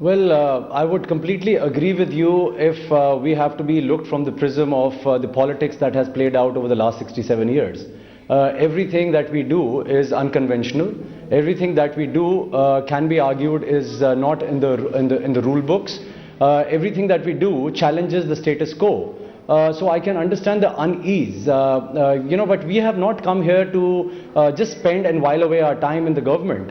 Well, I would completely agree with you if we have to be looked from the prism of the politics that has played out over the last 67 years. Everything that we do is unconventional. Everything that we do can be argued is not in the rule books. Everything that we do challenges the status quo. So I can understand the unease, but we have not come here to just spend and while away our time in the government.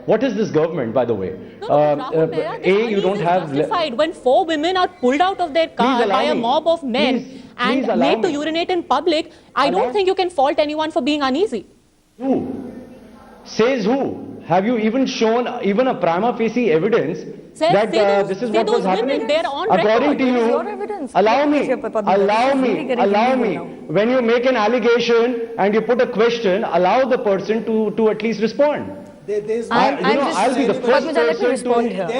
What is this government, by the way? Rahul Mehra, you don't have justified when 4 women are pulled out of their car by a mob of men and made to urinate in public. I don't think you can fault anyone for being uneasy. Who? Says who? Have you even shown even a prima facie evidence that this is what was happening? According to you, allow me. When you make an allegation and you put a question, allow the person to at least respond. I'll be the first person to.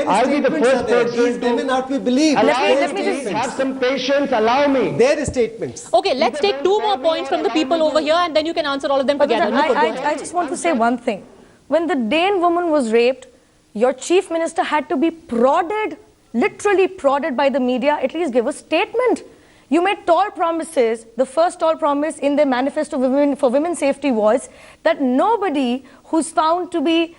I'll be the first person These women are to be believed. Let me just have some patience. Allow me. Their statements. Okay, let's take 2 more points from the people over here, and then you can answer all of them together. I just want to say one thing. When the Dane woman was raped, your chief minister had to be prodded, literally prodded by the media, at least give a statement. You made tall promises. The first tall promise in the manifesto for women's safety was that nobody who's found to be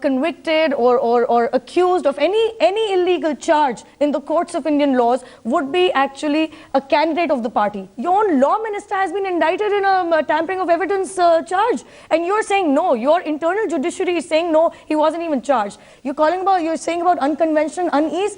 convicted or accused of any illegal charge in the courts of Indian laws would be actually a candidate of the party. Your own law minister has been indicted in a tampering of evidence charge, and you're saying no. Your internal judiciary is saying no, he wasn't even charged. You're saying about unconventional unease.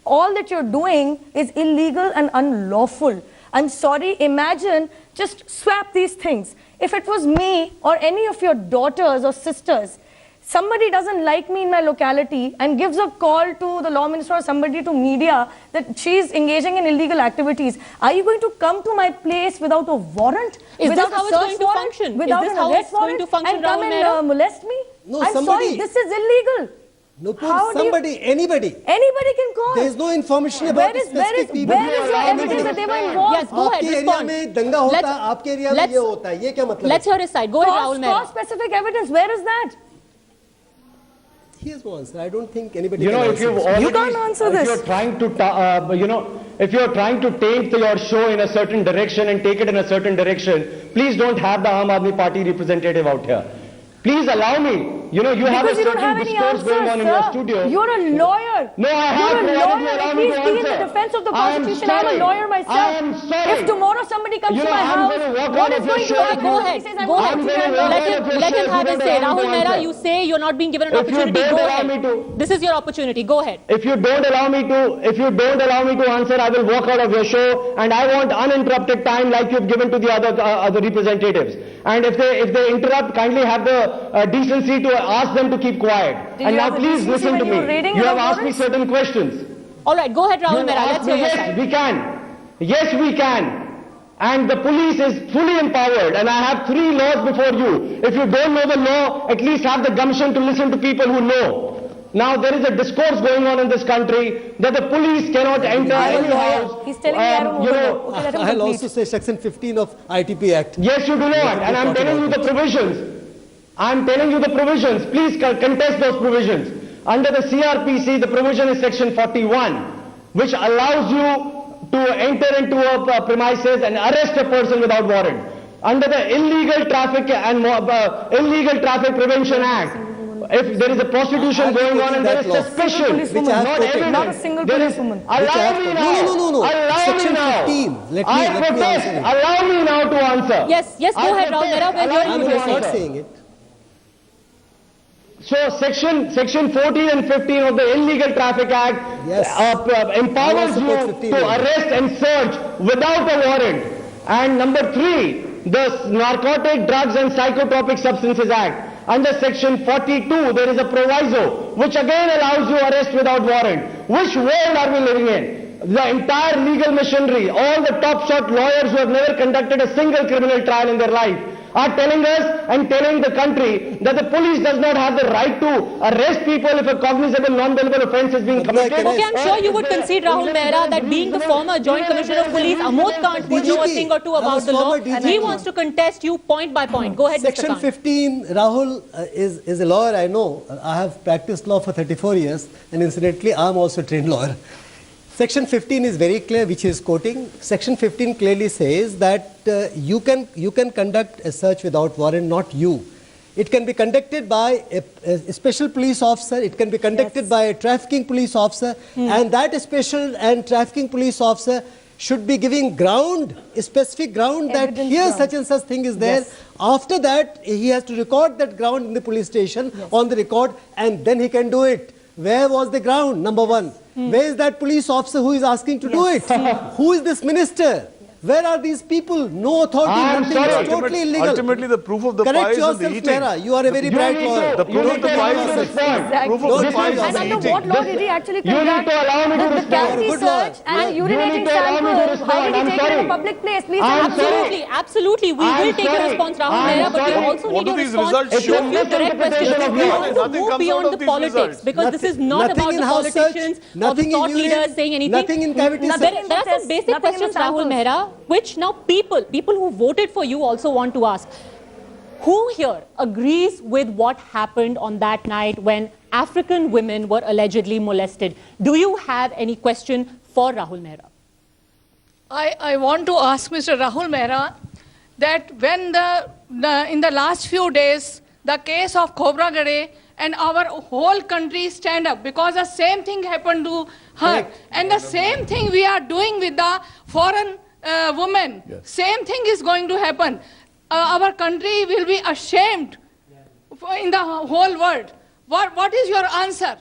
All that you're doing is illegal and unlawful. I'm sorry, imagine, just swap these things. If it was me or any of your daughters or sisters, somebody doesn't like me in my locality and gives a call to the law minister or somebody to media that she's engaging in illegal activities, are you going to come to my place without a warrant? Is without this how it's going to function? Without an arrest warrant and come and molest me? No, I'm sorry, this is illegal. No, anybody. Anybody can call. There is no information about specific people. Where is your evidence that they were involved? Yes, go ahead, respond. Let's hear his side. Go ahead, Rahul Mehra. Cause specific evidence. Where is that? He has no answer. I don't think anybody can answer this. You can't answer this. If you're trying to, if you're trying to taint your show in a certain direction and take it in a certain direction, please don't have the Aam Aadmi Party representative out here. Please allow me. You have a certain discourse going on in your studio. You're a lawyer. No, I have You're a lawyer. Please be in the defense of the Constitution. I'm a lawyer myself. I am sorry. If tomorrow somebody comes to my house, what is going to happen? Go ahead. Let him have his say. Rahul Mehra, you say you're not being given an opportunity. Go ahead. This is your opportunity. Go ahead. If you don't allow me to answer, I will walk out of your show, and I want uninterrupted time like you've given to the other representatives. And if they interrupt, kindly have the decency to ask them to keep quiet. And now please listen to me. You have asked me certain questions. All right, go ahead, Rahul Mehra. Let's hear your side. Yes, we can. Yes, we can. And the police is fully empowered. And I have 3 laws before you. If you don't know the law, at least have the gumption to listen to people who know. Now there is a discourse going on in this country that the police cannot enter any house. He's telling me I'll also say Section 15 of ITP Act. Yes, you do not. And I'm telling you the provisions. Please contest those provisions. Under the CRPC, the provision is Section 41, which allows you to enter into a premises and arrest a person without warrant. Under the Illegal Traffic Prevention Act, if there is a prostitution going on and there is suspicion, not evidence, not a single policewoman. Allow me now. No. Allow me now. I protest. Allow me now to answer. Yes, go ahead, Rahul Mehra. I'm not saying it. So section 14 and 15 of the Illegal Traffic Act empowers you to arrest and search without a warrant. And number 3, the Narcotic Drugs and Psychotropic Substances Act. Under section 42, there is a proviso which again allows you arrest without warrant. Which world are we living in? The entire legal machinery, all the top shot lawyers who have never conducted a single criminal trial in their life, are telling us and telling the country that the police does not have the right to arrest people if a cognizable non-bailable offence is being committed. Okay, I'm sure you would concede, Rahul Mehra, that being the former Joint Commissioner of Police, Amod Kant would know a thing or two about the law. He wants to contest you point by point. Go ahead, Section Mr. Kant. 15, Rahul is a lawyer, I know. I have practiced law for 34 years, and incidentally, I am also a trained lawyer. Section 15 is very clear, which he is quoting. Section 15 clearly says that you can conduct a search without warrant, not you. It can be conducted by a special police officer, it can be conducted by a trafficking police officer, and that special and trafficking police officer should be giving ground, a specific ground, that here such and such thing is there. Yes. After that, he has to record that ground in the police station on the record, and then he can do it. Where was the ground? Number one. Where is that police officer who is asking to do it? Who is this minister? Where are these people? No authority, nothing. It's totally illegal. Ultimately, the proof of the pie is in the eating. Mehra. You are a very bright lawyer. The proof of the pie is in the proof of the pie is in the And under what law did he actually You need to allow me to the respond. cavity search and urinating samples? Why did he take it in a public place? Please Absolutely. We will take a response, Rahul Mehra, but we also need your response to a few direct questions. We want to move beyond the politics, because this is not about the politicians or the thought leaders saying anything. Nothing in cavity search. There are some basic questions, Rahul Mehra, which now people who voted for you also want to ask. Who here agrees with what happened on that night when African women were allegedly molested? Do you have any question for Rahul Mehra? I want to ask Mr. Rahul Mehra that when in the last few days, the case of Cobra Gade and our whole country stand up, because the same thing happened to her. And the same thing we are doing with the foreign women. Same thing is going to happen. Our country will be ashamed in the whole world. What is your answer?